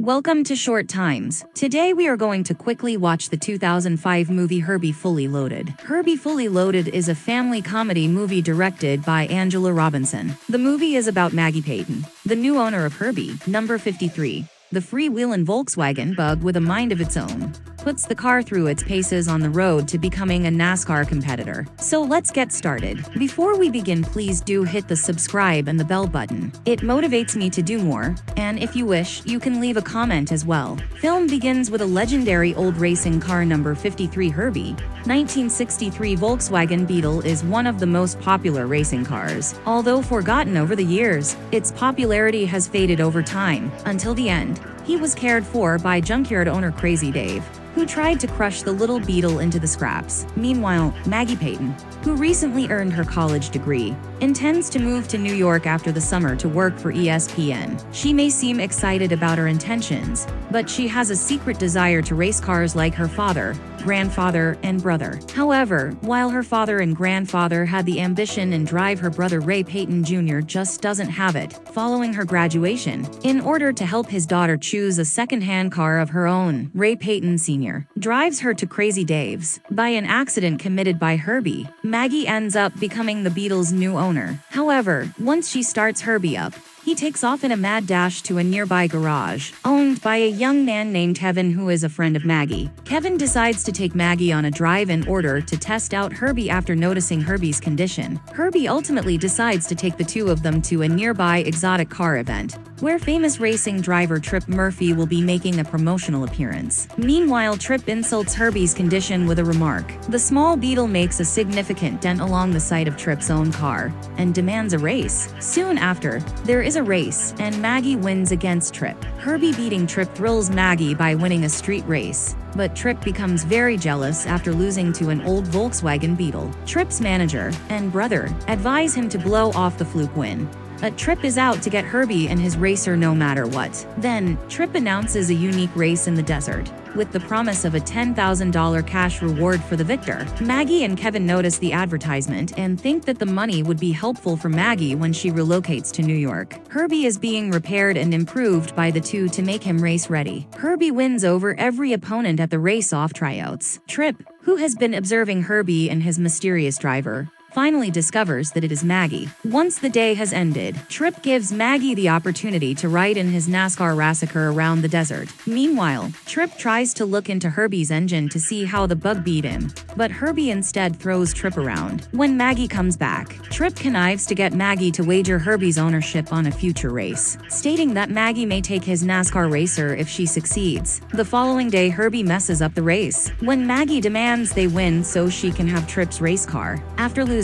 Welcome to Short Times. Today we are going to quickly watch the 2005 movie Herbie Fully Loaded. Herbie Fully Loaded is a family comedy movie directed by Angela Robinson. The movie is about Maggie Payton, the new owner of Herbie, number 53. The freewheeling Volkswagen Bug with a mind of its own puts the car through its paces on the road to becoming a NASCAR competitor. So let's get started. Before we begin, please do hit the subscribe and the bell button. It motivates me to do more, and if you wish, you can leave a comment as well. Film begins with a legendary old racing car number 53 Herbie. 1963 Volkswagen Beetle is one of the most popular racing cars. Although forgotten over the years, its popularity has faded over time. Until the end, he was cared for by junkyard owner Crazy Dave, who tried to crush the little Beetle into the scraps. Meanwhile, Maggie Payton, who recently earned her college degree, intends to move to New York after the summer to work for ESPN. She may seem excited about her intentions, but she has a secret desire to race cars like her father, grandfather, and brother. However, while her father and grandfather had the ambition and drive, her brother Ray Payton Jr. just doesn't have it. Following her graduation, in order to help his daughter choose a second-hand car of her own, Ray Payton Sr. drives her to Crazy Dave's. By an accident committed by Herbie, Maggie ends up becoming the Beetle's new owner. However, once she starts Herbie up, he takes off in a mad dash to a nearby garage, owned by a young man named Kevin, who is a friend of Maggie. Kevin decides to take Maggie on a drive in order to test out Herbie after noticing Herbie's condition. Herbie ultimately decides to take the two of them to a nearby exotic car event, where famous racing driver Trip Murphy will be making a promotional appearance. Meanwhile, Trip insults Herbie's condition with a remark. The small Beetle makes a significant dent along the side of Trip's own car and demands a race. Soon after, there is a race, and Maggie wins against Trip. Herbie beating Trip thrills Maggie by winning a street race, but Trip becomes very jealous after losing to an old Volkswagen Beetle. Trip's manager and brother advise him to blow off the fluke win, but Trip is out to get Herbie and his racer no matter what. Then, Trip announces a unique race in the desert, with the promise of a $10,000 cash reward for the victor. Maggie and Kevin notice the advertisement and think that the money would be helpful for Maggie when she relocates to New York. Herbie is being repaired and improved by the two to make him race ready. Herbie wins over every opponent at the race-off tryouts. Trip, who has been observing Herbie and his mysterious driver, finally discovers that it is Maggie. Once the day has ended, Trip gives Maggie the opportunity to ride in his NASCAR racer around the desert. Meanwhile, Trip tries to look into Herbie's engine to see how the bug beat him, but Herbie instead throws Trip around. When Maggie comes back, Trip connives to get Maggie to wager Herbie's ownership on a future race, stating that Maggie may take his NASCAR racer if she succeeds. The following day, Herbie messes up the race, when Maggie demands they win so she can have Trip's race car. After losing,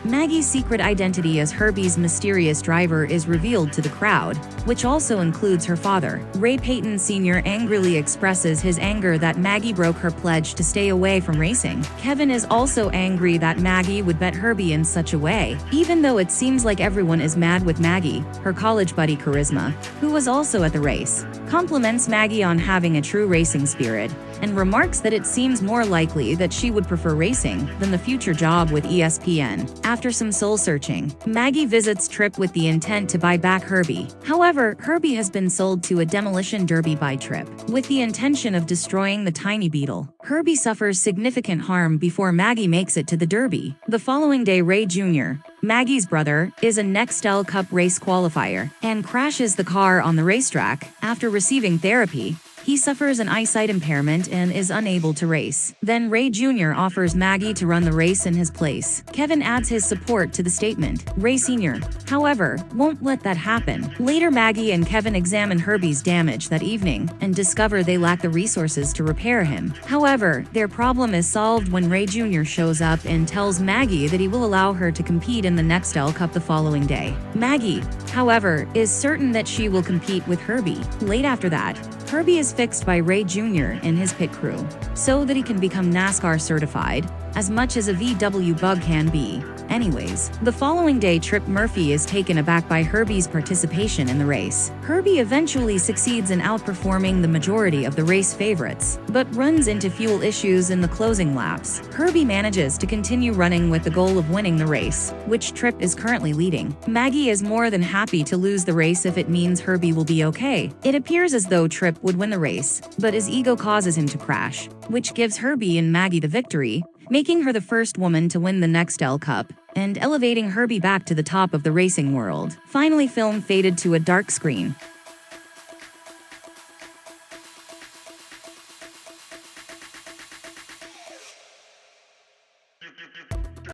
Maggie's secret identity as Herbie's mysterious driver is revealed to the crowd, which also includes her father. Ray Payton Sr. angrily expresses his anger that Maggie broke her pledge to stay away from racing. Kevin is also angry that Maggie would bet Herbie in such a way. Even though it seems like everyone is mad with Maggie, her college buddy Charisma, who was also at the race, compliments Maggie on having a true racing spirit, and remarks that it seems more likely that she would prefer racing than the future job with ESPN. After some soul-searching, Maggie visits Trip with the intent to buy back Herbie. However, Herbie has been sold to a demolition derby by Trip, with the intention of destroying the tiny Beetle. Herbie suffers significant harm before Maggie makes it to the derby. The following day, Ray Jr., Maggie's brother, is a Nextel Cup race qualifier and crashes the car on the racetrack. After receiving therapy, he suffers an eyesight impairment and is unable to race. Then Ray Jr. offers Maggie to run the race in his place. Kevin adds his support to the statement. Ray Sr., however, won't let that happen. Later, Maggie and Kevin examine Herbie's damage that evening and discover they lack the resources to repair him. However, their problem is solved when Ray Jr. shows up and tells Maggie that he will allow her to compete in the Nextel Cup the following day. Maggie, however, is certain that she will compete with Herbie. Late after that, Herbie is fixed by Ray Jr. and his pit crew, so that he can become NASCAR certified, as much as a VW bug can be. Anyways, the following day Trip Murphy is taken aback by Herbie's participation in the race. Herbie eventually succeeds in outperforming the majority of the race favorites, but runs into fuel issues in the closing laps. Herbie manages to continue running with the goal of winning the race, which Trip is currently leading. Maggie is more than happy to lose the race if it means Herbie will be okay. It appears as though Trip would win the race, but his ego causes him to crash, which gives Herbie and Maggie the victory, making her the first woman to win the Nextel Cup, and elevating Herbie back to the top of the racing world. Finally, film faded to a dark screen.